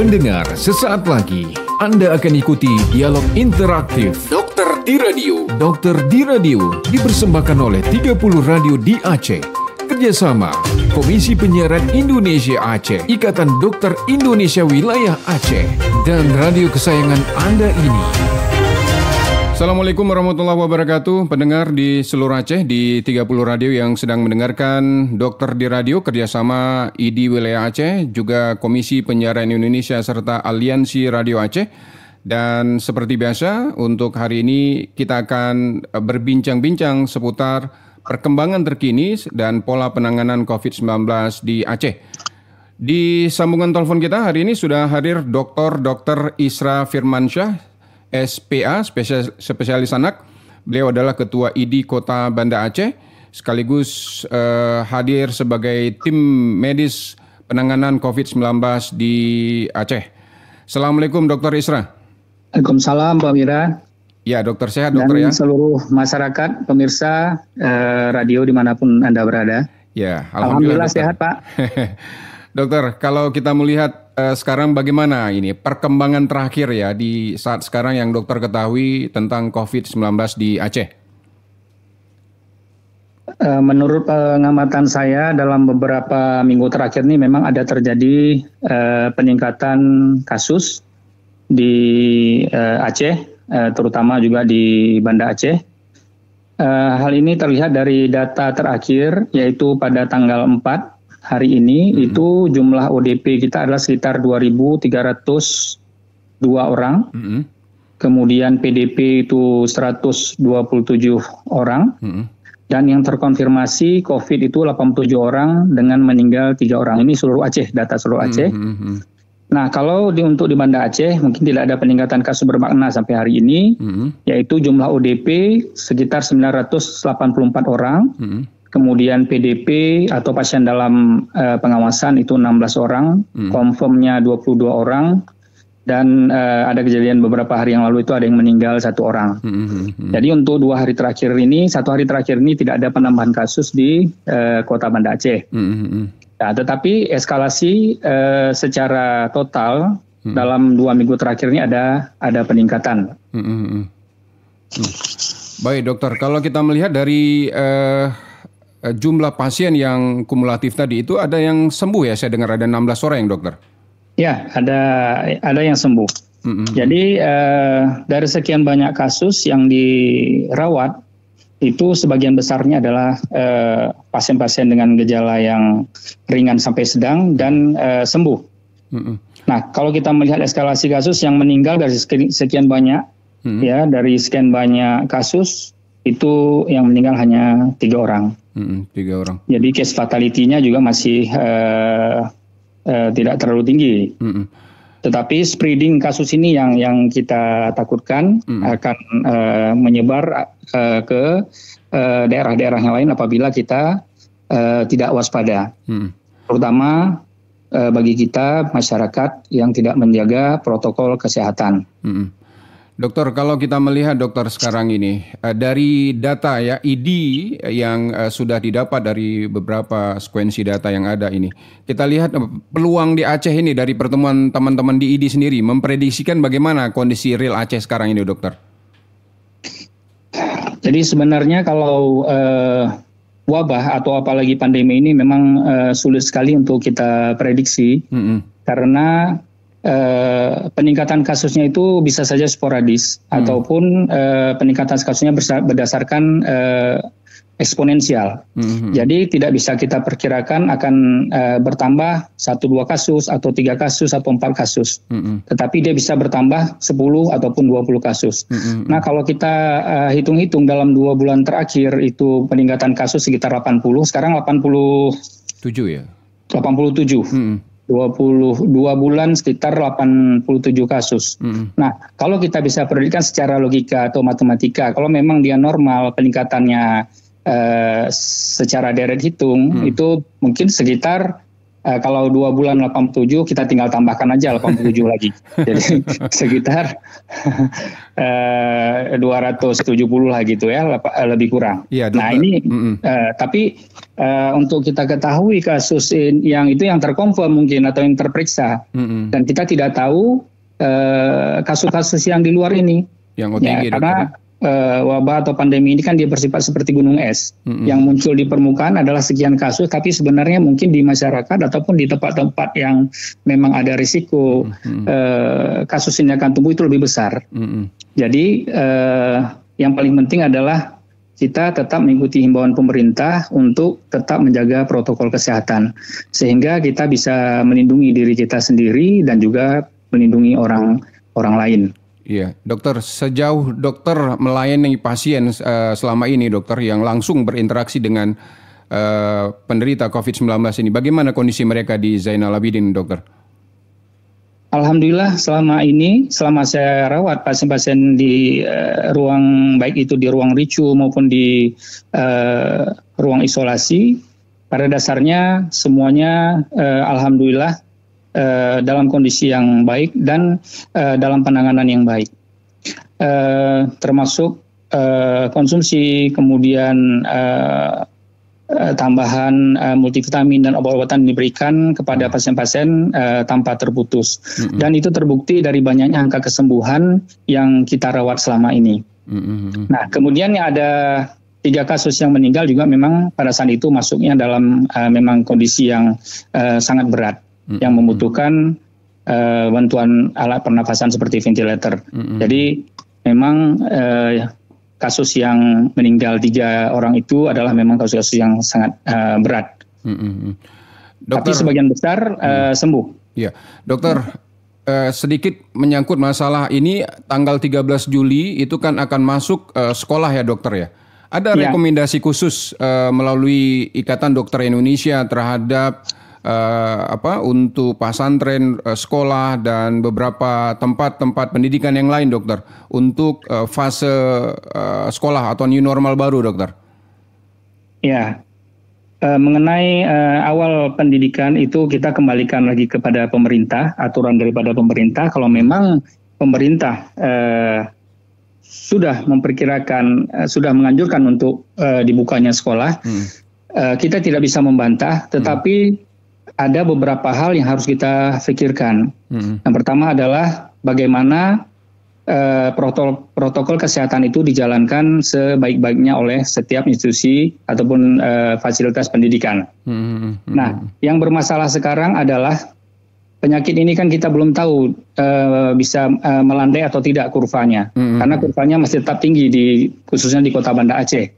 Pendengar, sesaat lagi Anda akan ikuti dialog interaktif Dokter di Radio. Dokter di Radio dipersembahkan oleh 30 radio di Aceh. Kerjasama Komisi Penyiaran Indonesia Aceh, Ikatan Dokter Indonesia Wilayah Aceh, dan radio kesayangan Anda ini. Assalamualaikum warahmatullahi wabarakatuh. Pendengar di seluruh Aceh, di 30 radio yang sedang mendengarkan Dokter di Radio kerjasama ID Wilayah Aceh, juga Komisi Penyiaran Indonesia serta Aliansi Radio Aceh. Dan seperti biasa, untuk hari ini kita akan berbincang-bincang seputar perkembangan terkini dan pola penanganan COVID-19 di Aceh. Di sambungan telepon kita hari ini sudah hadir Dr. Isra Firmansyah, SPA, spesialis anak. Beliau adalah Ketua ID Kota Banda Aceh, sekaligus hadir sebagai tim medis penanganan COVID-19 di Aceh. Assalamualaikum Dr. Isra. Waalaikumsalam Pak Mira. Ya, dokter sehat dokter ya. Dan seluruh masyarakat, pemirsa radio dimanapun Anda berada. Ya, Alhamdulillah sehat Pak. Dokter, kalau kita melihat sekarang bagaimana ini perkembangan terakhir ya di saat sekarang yang dokter ketahui tentang COVID-19 di Aceh? Menurut pengamatan saya dalam beberapa minggu terakhir ini memang ada terjadi peningkatan kasus di Aceh, terutama juga di Banda Aceh. Hal ini terlihat dari data terakhir yaitu pada tanggal 4 hari ini itu jumlah ODP kita adalah sekitar 2.302 orang. Kemudian PDP itu 127 orang. Dan yang terkonfirmasi COVID itu 87 orang dengan meninggal 3 orang. Ini seluruh Aceh, data seluruh Aceh. Nah, kalau untuk di Banda Aceh mungkin tidak ada peningkatan kasus bermakna sampai hari ini, yaitu jumlah ODP sekitar 984 orang. Kemudian PDP atau pasien dalam pengawasan itu 16 orang, confirmnya 22 orang, dan ada kejadian beberapa hari yang lalu itu ada yang meninggal 1 orang. Jadi untuk 2 hari terakhir ini, 1 hari terakhir ini tidak ada penambahan kasus di Kota Banda Aceh. Nah, tetapi eskalasi secara total dalam 2 minggu terakhir ini ada peningkatan. Baik dokter, kalau kita melihat dari jumlah pasien yang kumulatif tadi itu ada yang sembuh ya, saya dengar ada 16 orang yang dokter. Ya, ada yang sembuh. Jadi dari sekian banyak kasus yang dirawat itu sebagian besarnya adalah pasien-pasien dengan gejala yang ringan sampai sedang dan sembuh. Nah, kalau kita melihat eskalasi kasus yang meninggal dari sekian banyak, ya dari sekian banyak kasus itu yang meninggal hanya 3 orang. 3 orang. Jadi case fatality-nya juga masih tidak terlalu tinggi. Tetapi spreading kasus ini yang kita takutkan akan menyebar ke daerah-daerah yang lain apabila kita tidak waspada. Terutama bagi kita masyarakat yang tidak menjaga protokol kesehatan. Dokter, kalau kita melihat dokter sekarang ini dari data ya ID yang sudah didapat dari beberapa sekuensi data yang ada ini, kita lihat peluang di Aceh ini dari pertemuan teman-teman di ID sendiri memprediksikan bagaimana kondisi real Aceh sekarang ini, dokter. Jadi sebenarnya kalau wabah atau apalagi pandemi ini memang sulit sekali untuk kita prediksi karena peningkatan kasusnya itu bisa saja sporadis ataupun peningkatan kasusnya berdasarkan eksponensial. Jadi tidak bisa kita perkirakan akan bertambah 1-2 kasus atau 3 kasus atau 4 kasus. Tetapi dia bisa bertambah 10 ataupun 20 kasus. Nah, kalau kita hitung-hitung dalam 2 bulan terakhir itu peningkatan kasus sekitar 80, sekarang 87 ya. 87. 22 bulan sekitar 87 kasus. Nah, kalau kita bisa prediksi secara logika atau matematika, kalau memang dia normal peningkatannya secara deret hitung, itu mungkin sekitar kalau 2 bulan 87, kita tinggal tambahkan aja 87 lagi. Jadi sekitar 270 lah gitu ya, lebih kurang. Ya, nah ini, tapi untuk kita ketahui kasus yang terkonfirm mungkin atau yang terperiksa, dan kita tidak tahu kasus-kasus yang di luar ini. Yang OTG, karena wabah atau pandemi ini kan dia bersifat seperti gunung es. Yang muncul di permukaan adalah sekian kasus, tapi sebenarnya mungkin di masyarakat ataupun di tempat-tempat yang memang ada risiko kasus ini akan tumbuh itu lebih besar. Jadi yang paling penting adalah kita tetap mengikuti himbauan pemerintah untuk tetap menjaga protokol kesehatan, sehingga kita bisa melindungi diri kita sendiri dan juga melindungi orang lain. Iya, dokter, sejauh dokter melayani pasien selama ini, dokter, yang langsung berinteraksi dengan penderita COVID-19 ini, bagaimana kondisi mereka di Zainal Abidin, dokter? Alhamdulillah selama saya rawat pasien-pasien di ruang, baik itu di ruang RICU maupun di ruang isolasi, pada dasarnya semuanya alhamdulillah dalam kondisi yang baik dan dalam penanganan yang baik, termasuk konsumsi, kemudian tambahan multivitamin dan obat-obatan diberikan kepada pasien-pasien tanpa terputus, dan itu terbukti dari banyaknya angka kesembuhan yang kita rawat selama ini. Nah, kemudian ada 3 kasus yang meninggal juga memang pada saat itu masuknya dalam memang kondisi yang sangat berat, yang membutuhkan bantuan alat pernafasan seperti ventilator. Jadi memang kasus yang meninggal 3 orang itu adalah memang kasus-kasus yang sangat berat. Dokter, tapi sebagian besar sembuh. Ya, dokter, sedikit menyangkut masalah ini, tanggal 13 Juli itu kan akan masuk sekolah ya, dokter ya. Ada rekomendasi khusus melalui Ikatan Dokter Indonesia terhadap untuk pesantren, sekolah, dan beberapa tempat-tempat pendidikan yang lain, dokter, untuk fase sekolah atau new normal baru, dokter? Ya, mengenai awal pendidikan itu kita kembalikan lagi kepada pemerintah, aturan daripada pemerintah. Kalau memang pemerintah sudah memperkirakan, sudah menganjurkan untuk dibukanya sekolah, kita tidak bisa membantah, tetapi ada beberapa hal yang harus kita pikirkan. Yang pertama adalah bagaimana protokol kesehatan itu dijalankan sebaik-baiknya oleh setiap institusi ataupun fasilitas pendidikan. Nah, yang bermasalah sekarang adalah penyakit ini kan kita belum tahu bisa melandai atau tidak kurvanya, karena kurvanya masih tetap tinggi khususnya di Kota Banda Aceh,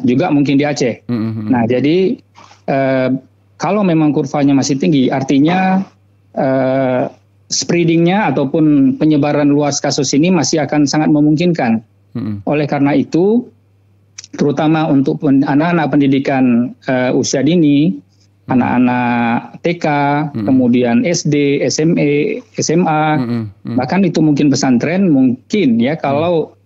juga mungkin di Aceh. Nah, jadi kalau memang kurvanya masih tinggi, artinya spreadingnya ataupun penyebaran luas kasus ini masih akan sangat memungkinkan. Oleh karena itu, terutama untuk anak-anak pendidikan usia dini, anak-anak TK, kemudian SD, SMA, bahkan itu mungkin pesantren, mungkin ya kalau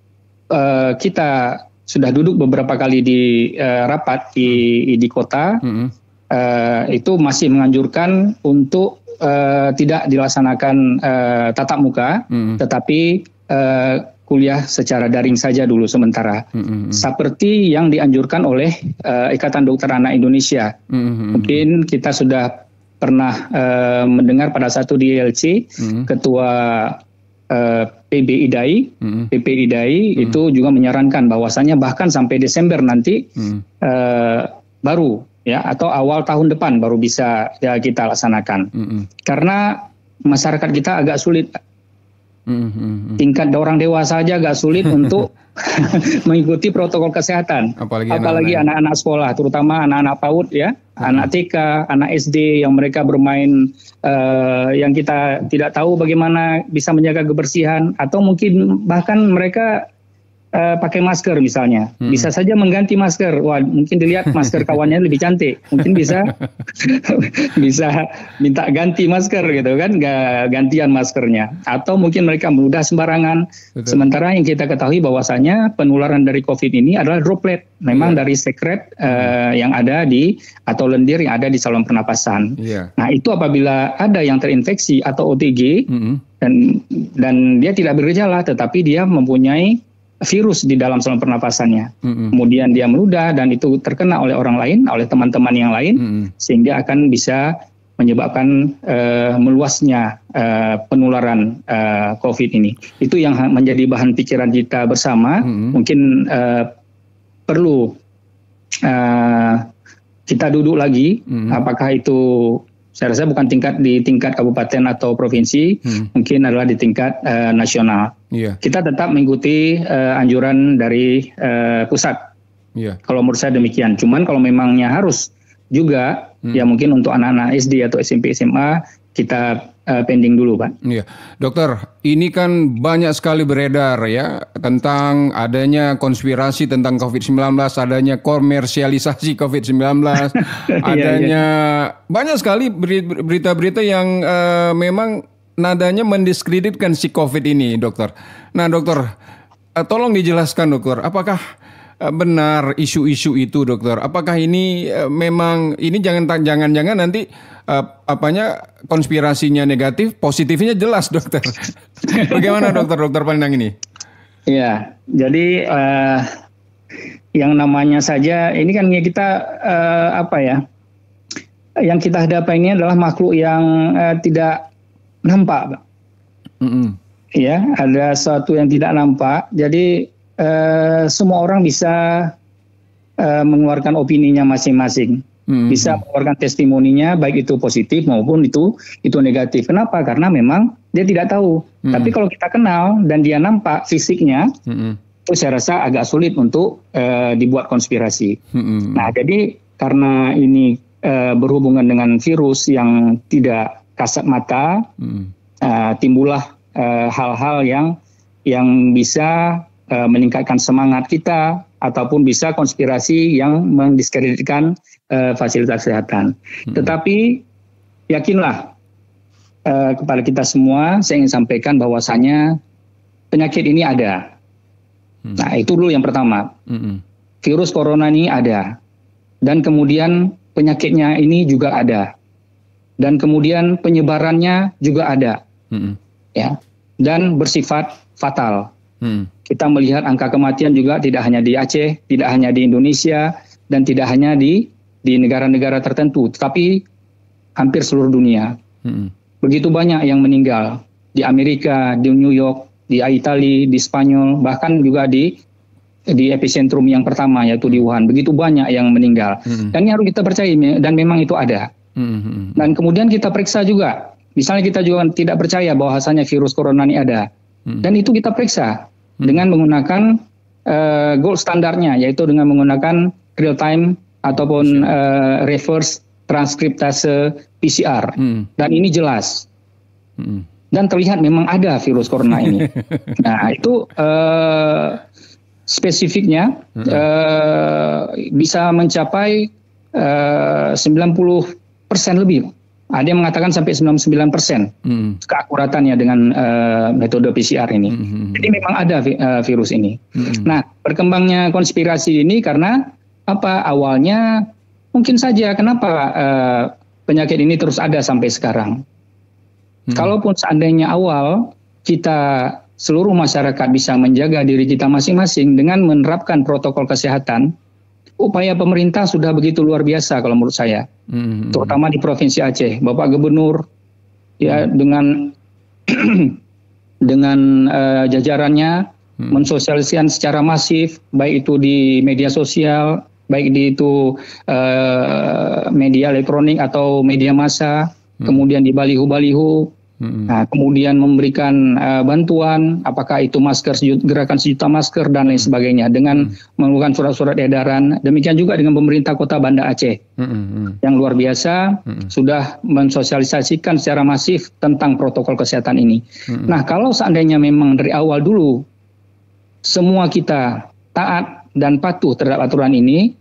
kita sudah duduk beberapa kali di rapat di kota, itu masih menganjurkan untuk tidak dilaksanakan tatap muka, tetapi kuliah secara daring saja dulu sementara, seperti yang dianjurkan oleh Ikatan Dokter Anak Indonesia. Mungkin kita sudah pernah mendengar pada satu di ILC, Ketua PPIDAI itu juga menyarankan bahwasannya bahkan sampai Desember nanti baru ya, atau awal tahun depan baru bisa ya kita laksanakan. Karena masyarakat kita agak sulit, tingkat orang dewasa saja agak sulit untuk mengikuti protokol kesehatan. Apalagi anak-anak sekolah, terutama anak-anak PAUD ya, anak TK, anak SD yang mereka bermain, yang kita tidak tahu bagaimana bisa menjaga kebersihan, atau mungkin bahkan mereka pakai masker misalnya, bisa saja mengganti masker. Wah, mungkin dilihat masker kawannya lebih cantik, mungkin bisa bisa minta ganti masker gitu kan, gantian maskernya. Atau mungkin mereka mudah sembarangan. Betul. Sementara yang kita ketahui bahwasanya penularan dari COVID ini adalah droplet, memang dari sekret yang ada atau lendir yang ada di saluran pernapasan. Nah, itu apabila ada yang terinfeksi atau OTG dan dia tidak bergejala, tetapi dia mempunyai virus di dalam saluran pernapasannya. Kemudian dia meludah dan itu terkena oleh orang lain, oleh teman-teman yang lain, sehingga akan bisa menyebabkan meluasnya penularan COVID ini. Itu yang menjadi bahan pikiran kita bersama. Mungkin perlu kita duduk lagi, apakah itu saya rasa bukan di tingkat kabupaten atau provinsi, mungkin adalah di tingkat nasional. Kita tetap mengikuti anjuran dari pusat. Kalau menurut saya demikian. Cuman kalau memangnya harus juga, ya mungkin untuk anak-anak SD atau SMP, SMA, kita pending dulu, Pak. Dokter, ini kan banyak sekali beredar ya tentang adanya konspirasi tentang COVID-19, adanya komersialisasi COVID-19, adanya banyak sekali berita-berita yang memang nadanya mendiskreditkan si COVID ini, dokter. Nah, dokter, tolong dijelaskan, dokter, apakah benar isu-isu itu, dokter? Apakah ini memang ini jangan-jangan nanti konspirasinya negatif, positifnya jelas, dokter. Bagaimana dokter pandang ini? Ya, jadi yang namanya saja ini kan kita yang kita hadapi ini adalah makhluk yang tidak nampak, Pak. Ya, ada sesuatu yang tidak nampak. Jadi semua orang bisa mengeluarkan opininya masing-masing. Bisa mengeluarkan testimoninya, baik itu positif maupun itu negatif. Kenapa? Karena memang dia tidak tahu. Tapi kalau kita kenal dan dia nampak fisiknya, itu saya rasa agak sulit untuk dibuat konspirasi. Nah, jadi karena ini berhubungan dengan virus yang tidak kasat mata, timbullah hal-hal yang bisa meningkatkan semangat kita, ataupun bisa konspirasi yang mendiskreditkan fasilitas kesehatan. Tetapi yakinlah kepada kita semua, saya ingin sampaikan bahwasanya penyakit ini ada. Nah, itu dulu yang pertama. Virus corona ini ada. Dan kemudian penyakitnya ini juga ada. Dan kemudian penyebarannya juga ada. Ya. Dan bersifat fatal. Kita melihat angka kematian juga tidak hanya di Aceh, tidak hanya di Indonesia, dan tidak hanya di negara-negara tertentu, tapi hampir seluruh dunia. Begitu banyak yang meninggal di Amerika, di New York, di Italia, di Spanyol, bahkan juga di epicentrum yang pertama yaitu di Wuhan. Begitu banyak yang meninggal. Dan ini harus kita percaya, dan memang itu ada. Dan kemudian kita periksa juga. Misalnya kita juga tidak percaya bahwasanya virus corona ini ada. Dan itu kita periksa dengan menggunakan gold standarnya, yaitu dengan menggunakan real time ataupun reverse transkriptase PCR. Dan ini jelas. Dan terlihat memang ada virus corona ini. Nah, itu spesifiknya bisa mencapai 90% lebih. Ada yang mengatakan sampai 99% keakuratannya dengan metode PCR ini. Jadi memang ada virus ini. Nah, berkembangnya konspirasi ini karena apa? Awalnya mungkin saja kenapa penyakit ini terus ada sampai sekarang. Kalaupun seandainya awal kita seluruh masyarakat bisa menjaga diri kita masing-masing dengan menerapkan protokol kesehatan, upaya pemerintah sudah begitu luar biasa kalau menurut saya, terutama di Provinsi Aceh. Bapak Gubernur ya dengan jajarannya mensosialisasikan secara masif, baik itu di media sosial, baik itu media elektronik atau media massa, kemudian di baliho-baliho. Nah, kemudian memberikan bantuan, apakah itu masker, gerakan 1 juta masker dan lain sebagainya, dengan mengeluarkan surat-surat edaran. Demikian juga dengan pemerintah Kota Banda Aceh yang luar biasa sudah mensosialisasikan secara masif tentang protokol kesehatan ini. Nah, kalau seandainya memang dari awal dulu semua kita taat dan patuh terhadap aturan ini,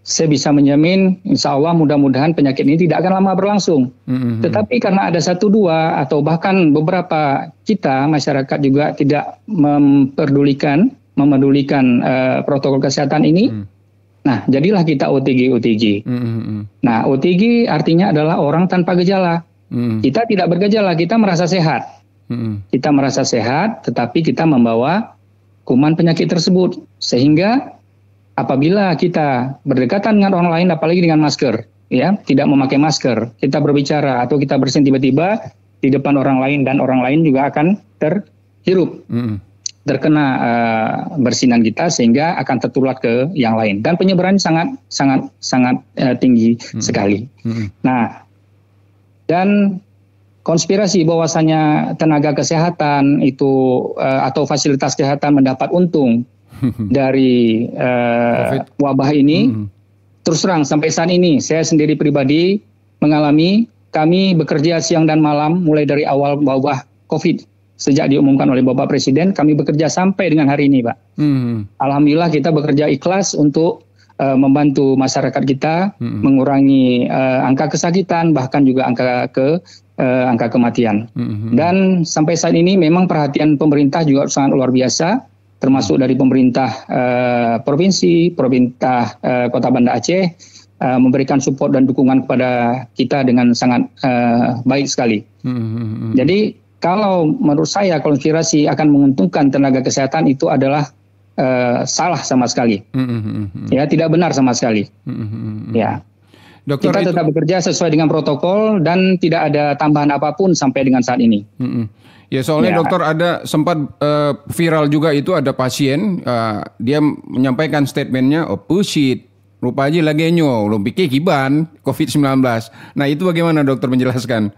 saya bisa menjamin insya Allah mudah-mudahan penyakit ini tidak akan lama berlangsung. Tetapi karena ada 1-2 atau bahkan beberapa kita masyarakat juga tidak memedulikan protokol kesehatan ini, nah jadilah kita OTG. Nah OTG artinya adalah orang tanpa gejala. Kita tidak bergejala, kita merasa sehat. Kita merasa sehat, tetapi kita membawa kuman penyakit tersebut, sehingga apabila kita berdekatan dengan orang lain, apalagi dengan masker, ya, tidak memakai masker, kita berbicara atau kita bersin tiba-tiba di depan orang lain dan orang lain juga akan terhirup, terkena bersinan kita sehingga akan tertular ke yang lain dan penyebaran sangat tinggi sekali. Nah, dan konspirasi bahwasanya tenaga kesehatan itu atau fasilitas kesehatan mendapat untung dari wabah ini, terus terang sampai saat ini saya sendiri pribadi mengalami, kami bekerja siang dan malam mulai dari awal wabah COVID sejak diumumkan oleh Bapak Presiden, kami bekerja sampai dengan hari ini, Pak. Alhamdulillah kita bekerja ikhlas untuk membantu masyarakat kita mengurangi angka kesakitan, bahkan juga angka kematian. Dan sampai saat ini memang perhatian pemerintah juga sangat luar biasa, termasuk dari pemerintah provinsi, pemerintah Kota Banda Aceh, memberikan support dan dukungan kepada kita dengan sangat baik sekali. Jadi kalau menurut saya konspirasi akan menguntungkan tenaga kesehatan itu adalah salah sama sekali, ya, tidak benar sama sekali. Ya, Dokter, kita tetap bekerja sesuai dengan protokol dan tidak ada tambahan apapun sampai dengan saat ini. Ya soalnya dokter ada sempat viral juga itu ada pasien dia menyampaikan statementnya pusit rupa aja lagi nyo belum pikir kiban COVID-19. Nah itu bagaimana dokter menjelaskan?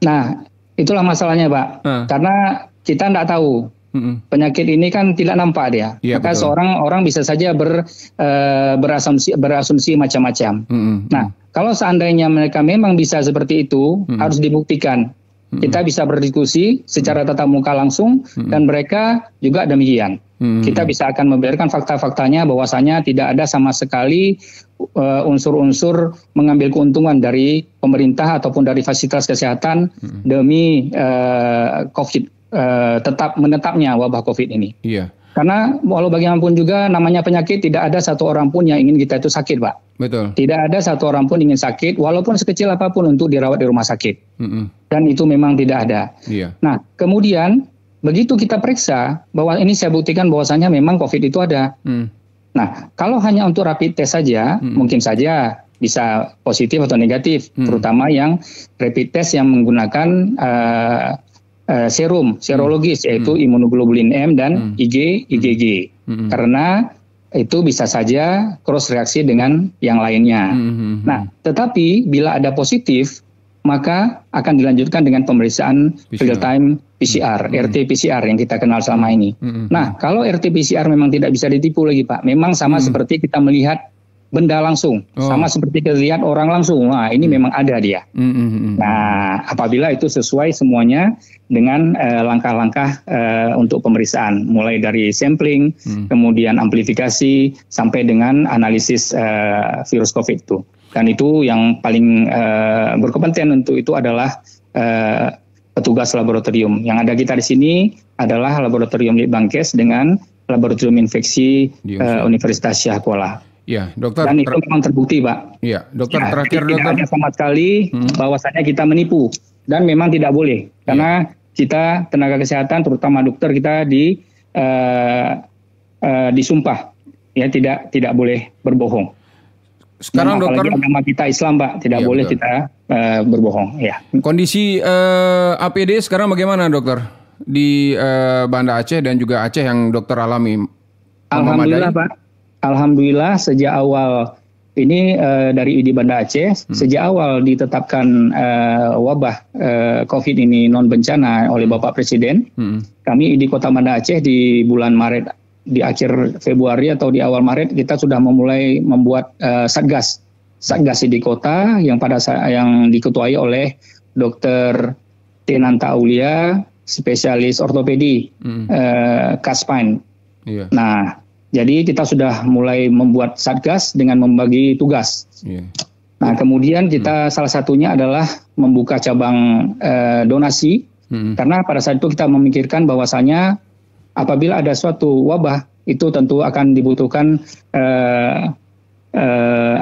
Nah itulah masalahnya Pak, karena kita tidak tahu penyakit ini kan tidak nampak dia. Ya, maka betul. Orang bisa saja berasumsi macam-macam. Nah kalau seandainya mereka memang bisa seperti itu harus dibuktikan. Kita bisa berdiskusi secara tatap muka langsung dan mereka juga demikian. Kita bisa akan membiarkan fakta-faktanya bahwasanya tidak ada sama sekali unsur-unsur mengambil keuntungan dari pemerintah ataupun dari fasilitas kesehatan demi COVID, tetap menetapnya wabah COVID ini. Iya. Karena walau bagaimanapun juga namanya penyakit tidak ada satu orang pun yang ingin kita itu sakit, Pak. Betul. Tidak ada satu orang pun ingin sakit walaupun sekecil apapun untuk dirawat di rumah sakit. Dan itu memang tidak ada. Iya. Nah, kemudian begitu kita periksa bahwa ini saya buktikan bahwasanya memang COVID itu ada. Nah, kalau hanya untuk rapid test saja, mungkin saja bisa positif atau negatif, terutama yang rapid test yang menggunakan serum, serologis yaitu imunoglobulin M dan IgG. Karena itu bisa saja cross reaksi dengan yang lainnya. Nah, tetapi bila ada positif, maka akan dilanjutkan dengan pemeriksaan real time PCR, RT-PCR yang kita kenal selama ini. Nah, kalau RT-PCR memang tidak bisa ditipu lagi Pak, memang sama seperti kita melihat benda langsung, sama seperti kita lihat orang langsung. Nah, ini memang ada dia. Nah, apabila itu sesuai semuanya dengan langkah-langkah untuk pemeriksaan, mulai dari sampling, kemudian amplifikasi, sampai dengan analisis virus COVID itu. Dan itu yang paling berkepentingan untuk itu adalah petugas laboratorium. Yang ada kita di sini adalah laboratorium Litbangkes dengan laboratorium infeksi Universitas Syah Kuala. Ya, dokter. Dan itu memang terbukti, Pak. Iya, dokter terakhir dokter. Tidak ada sama sekali bahwasanya kita menipu dan memang tidak boleh karena kita tenaga kesehatan terutama dokter kita disumpah ya tidak boleh berbohong. Sekarang dokter agama kita Islam, Pak, tidak boleh betul. Kita berbohong, ya. Kondisi APD sekarang bagaimana, dokter? Di Banda Aceh dan juga Aceh yang dokter alami. Alhamdulillah, Pak. Alhamdulillah sejak awal ini dari ID Banda Aceh, sejak awal ditetapkan wabah COVID ini non bencana oleh Bapak Presiden, kami ID Kota Banda Aceh di bulan Maret, di akhir Februari atau di awal Maret kita sudah memulai membuat satgas ID Kota yang yang diketuai oleh Dr. Tenanta Aulia, spesialis ortopedi, Kaspain. Iya. Nah, jadi kita sudah mulai membuat satgas dengan membagi tugas. Iya. Nah, kemudian kita salah satunya adalah membuka cabang donasi, karena pada saat itu kita memikirkan bahwasanya apabila ada suatu wabah, itu tentu akan dibutuhkan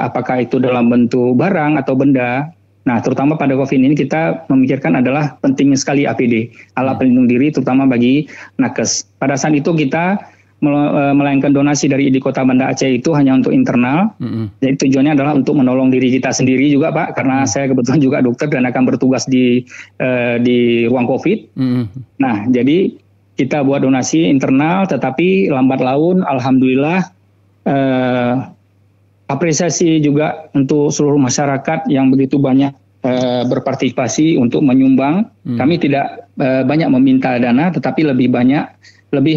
apakah itu dalam bentuk barang atau benda. Nah, terutama pada COVID ini kita memikirkan adalah pentingnya sekali APD, alat pelindung diri, terutama bagi nakes. Pada saat itu kita melayangkan donasi dari ID Kota Banda Aceh itu hanya untuk internal. Jadi tujuannya adalah untuk menolong diri kita sendiri juga, Pak, karena saya kebetulan juga dokter dan akan bertugas di ruang COVID. Nah, jadi kita buat donasi internal, tetapi lambat laun, alhamdulillah, apresiasi juga untuk seluruh masyarakat yang begitu banyak berpartisipasi untuk menyumbang. Kami tidak banyak meminta dana, tetapi lebih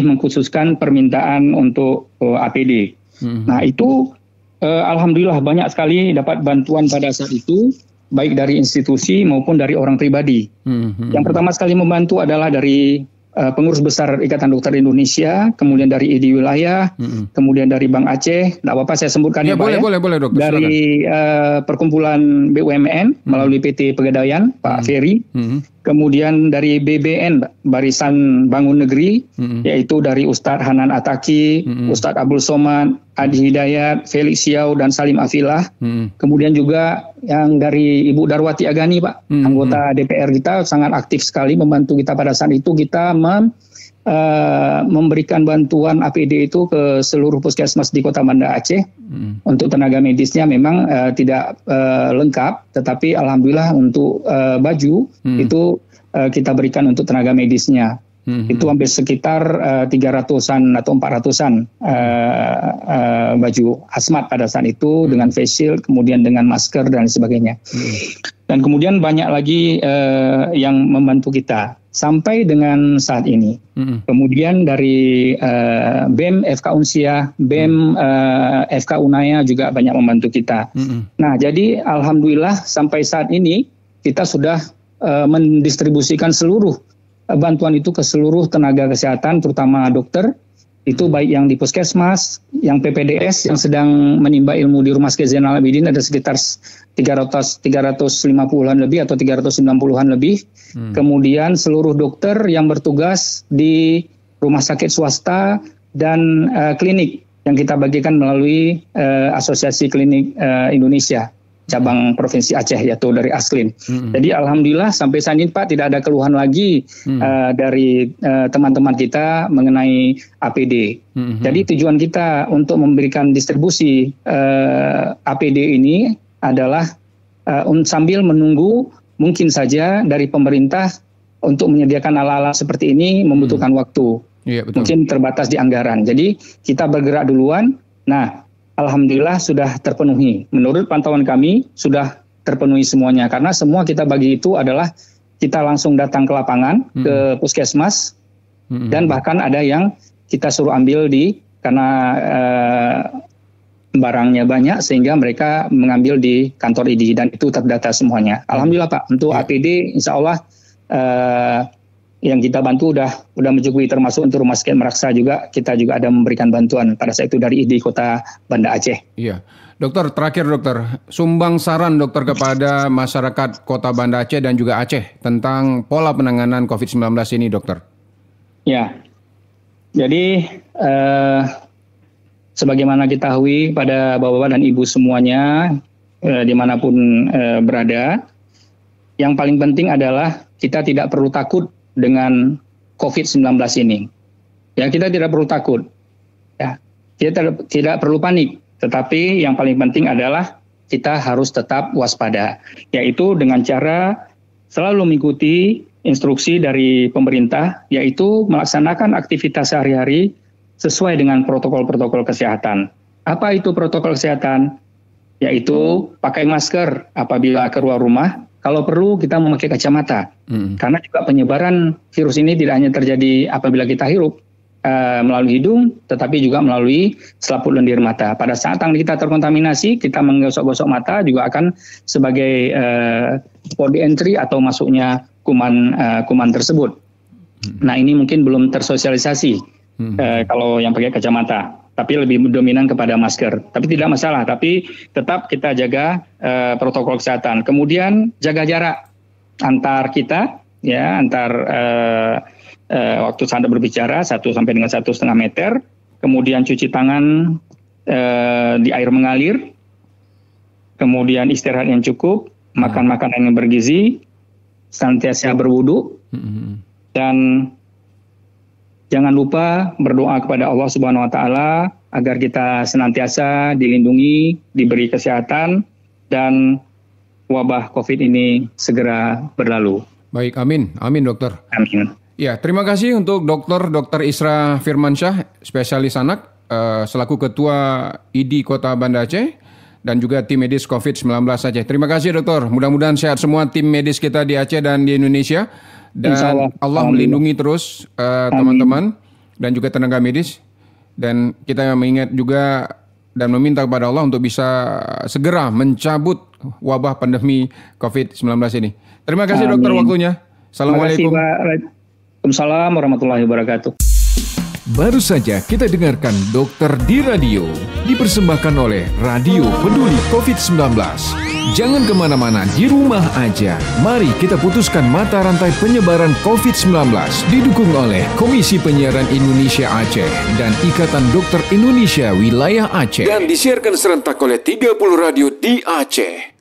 mengkhususkan permintaan untuk APD. Nah, itu alhamdulillah banyak sekali dapat bantuan pada saat itu, baik dari institusi maupun dari orang pribadi. Yang pertama sekali membantu adalah dari pengurus besar Ikatan Dokter Indonesia, kemudian dari ID wilayah, kemudian dari Bank Aceh. Tidak apa-apa saya sebutkan ya, boleh dokter. Dari perkumpulan BUMN melalui PT Pegadaian, Pak Ferry. Kemudian dari BBN, Barisan Bangun Negeri, yaitu dari Ustadz Hanan Ataki, Ustadz Abdul Somad, Adi Hidayat, Felix Siau, dan Salim Afilah. Kemudian juga yang dari Ibu Darwati Agani, Pak, anggota DPR kita, sangat aktif sekali membantu kita pada saat itu. Kita memberikan bantuan APD itu ke seluruh puskesmas di Kota Banda Aceh. Untuk tenaga medisnya memang tidak lengkap, tetapi alhamdulillah untuk baju itu kita berikan untuk tenaga medisnya. Itu hampir sekitar 300-an atau 400-an baju hazmat pada saat itu, dengan face shield, kemudian dengan masker dan sebagainya. Dan kemudian banyak lagi yang membantu kita sampai dengan saat ini. Kemudian dari BEM FK Unsia, BEM FK Unaya juga banyak membantu kita. Nah, jadi alhamdulillah sampai saat ini kita sudah mendistribusikan seluruh bantuan itu ke seluruh tenaga kesehatan, terutama dokter, itu baik yang di puskesmas, yang PPDS yang sedang menimba ilmu di Rumah Sakit Zainal Abidin ada sekitar 350-an lebih atau 390-an lebih. Kemudian seluruh dokter yang bertugas di rumah sakit swasta dan klinik yang kita bagikan melalui Asosiasi Klinik Indonesia cabang Provinsi Aceh, yaitu dari Asklin. Jadi alhamdulillah sampai saat ini, Pak, tidak ada keluhan lagi dari teman-teman kita mengenai APD. Jadi tujuan kita untuk memberikan distribusi APD ini adalah sambil menunggu mungkin saja dari pemerintah untuk menyediakan alat-alat seperti ini membutuhkan waktu. Iya, betul. Mungkin terbatas di anggaran. Jadi kita bergerak duluan. Nah, alhamdulillah sudah terpenuhi. Menurut pantauan kami sudah terpenuhi semuanya, karena semua kita bagi itu adalah kita langsung datang ke lapangan, ke puskesmas, dan bahkan ada yang kita suruh ambil karena barangnya banyak sehingga mereka mengambil di kantor ID dan itu terdata semuanya. Alhamdulillah, Pak, untuk APD insya Allah yang kita bantu udah mencukupi, termasuk untuk Rumah Sakit Meraksa juga kita juga ada memberikan bantuan pada saat itu dari ID Kota Banda Aceh. Iya, dokter, terakhir dokter, sumbang saran dokter kepada masyarakat Kota Banda Aceh dan juga Aceh tentang pola penanganan COVID-19 ini, dokter. Ya, jadi sebagaimana kita ketahui pada bapak-bapak dan ibu semuanya dimanapun berada, yang paling penting adalah kita tidak perlu takut dengan COVID-19 ini. Ya, kita tidak perlu takut. Ya, kita tidak perlu panik. Tetapi yang paling penting adalah kita harus tetap waspada. Yaitu dengan cara selalu mengikuti instruksi dari pemerintah, yaitu melaksanakan aktivitas sehari-hari sesuai dengan protokol-protokol kesehatan. Apa itu protokol kesehatan? Yaitu pakai masker apabila keluar rumah. Kalau perlu kita memakai kacamata, karena juga penyebaran virus ini tidak hanya terjadi apabila kita hirup melalui hidung, tetapi juga melalui selaput lendir mata. Pada saat tangan kita terkontaminasi, kita menggosok-gosok mata juga akan sebagai port entry atau masuknya kuman tersebut. Nah, ini mungkin belum tersosialisasi kalau yang pakai kacamata. Tapi lebih dominan kepada masker. Tapi tidak masalah, tapi tetap kita jaga protokol kesehatan. Kemudian jaga jarak antar kita, ya, antar waktu Anda berbicara 1 sampai dengan 1,5 meter. Kemudian cuci tangan di air mengalir. Kemudian istirahat yang cukup, makan makanan yang bergizi, senantiasa berwudu, dan jangan lupa berdoa kepada Allah Subhanahu wa Ta'ala agar kita senantiasa dilindungi, diberi kesehatan, dan wabah COVID ini segera berlalu. Baik, amin. Amin, dokter. Amin. Ya, terima kasih untuk Dr. Isra Firmansyah, spesialis anak, selaku Ketua ID Kota Banda Aceh, dan juga tim medis COVID-19 Aceh. Terima kasih, dokter. Mudah-mudahan sehat semua tim medis kita di Aceh dan di Indonesia. Dan Allah melindungi terus teman-teman dan juga tenaga medis. Dan kita mengingat juga dan meminta kepada Allah untuk bisa segera mencabut wabah pandemi COVID-19 ini. Terima kasih dokter waktunya. Assalamualaikum. Waalaikumsalam warahmatullahi wabarakatuh. Baru saja kita dengarkan Dokter di Radio, dipersembahkan oleh Radio Peduli COVID-19. Jangan kemana-mana, di rumah aja. Mari kita putuskan mata rantai penyebaran COVID-19. Didukung oleh Komisi Penyiaran Indonesia Aceh dan Ikatan Dokter Indonesia Wilayah Aceh. Dan disiarkan serentak oleh 30 radio di Aceh.